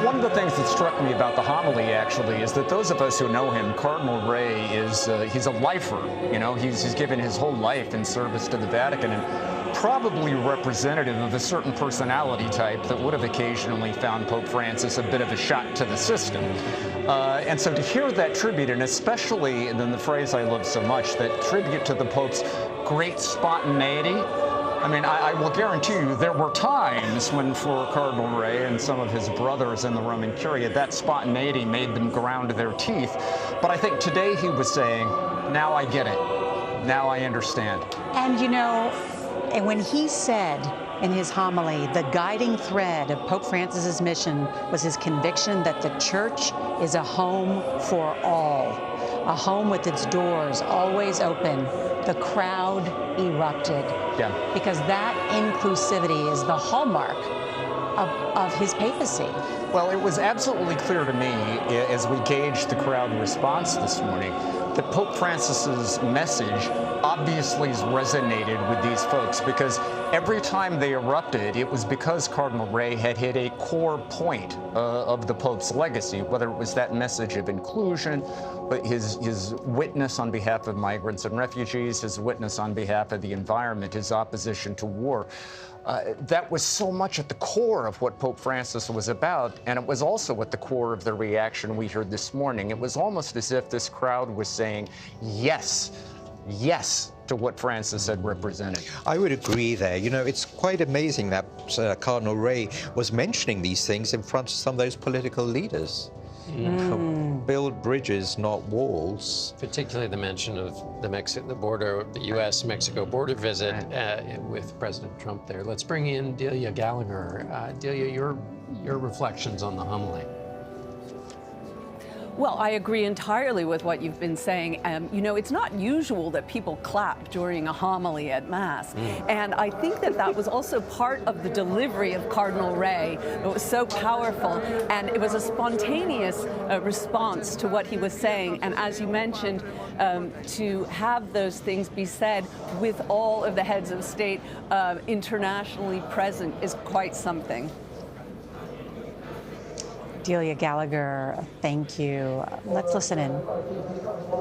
one of the things that struck me about the homily, actually, is that those of us who know him, Cardinal Re he's a lifer. You know, he's given his whole life in service to the Vatican, and probably representative of a certain personality type that would have occasionally found Pope Francis a bit of a shot to the system. And so to hear that tribute, and especially, and then the phrase I love so much, that tribute to the Pope's great spontaneity. I mean, I will guarantee you there were times when, for Cardinal Re and some of his brothers in the Roman Curia, that spontaneity made them ground their teeth. But I think today he was saying, now I get it. Now I understand. And, you know, and when he said in his homily, the guiding thread of Pope Francis's mission was his conviction that the church is a home for all, a home with its doors always open. The crowd erupted. Yeah. Because that inclusivity is the hallmark of his papacy. Well, it was absolutely clear to me, as we gauged the crowd response this morning, that Pope Francis's message obviously has resonated with these folks, because every time they erupted, it was because Cardinal Re had hit a core point of the Pope's legacy, whether it was that message of inclusion, but his witness on behalf of migrants and refugees, his witness on behalf of the environment, his opposition to war. That was so much at the core of what Pope Francis was about, and it was also at the core of the reaction we heard this morning. It was almost as if this crowd was saying yes, yes, to what Francis had represented. I would agree there. You know, it's quite amazing that Cardinal Re was mentioning these things in front of some of those political leaders. Build bridges, not walls. Particularly the mention of the border, the U.S.-Mexico border visit with President Trump there. Let's bring in Delia Gallagher. Delia, your reflections on the homily. Well, I agree entirely with what you've been saying. You know, it's not usual that people clap during a homily at Mass. And I think that that was also part of the delivery of Cardinal Re. It was so powerful, and it was a spontaneous response to what he was saying. And as you mentioned, to have those things be said with all of the heads of state internationally present is quite something. Delia Gallagher, thank you. Let's listen in.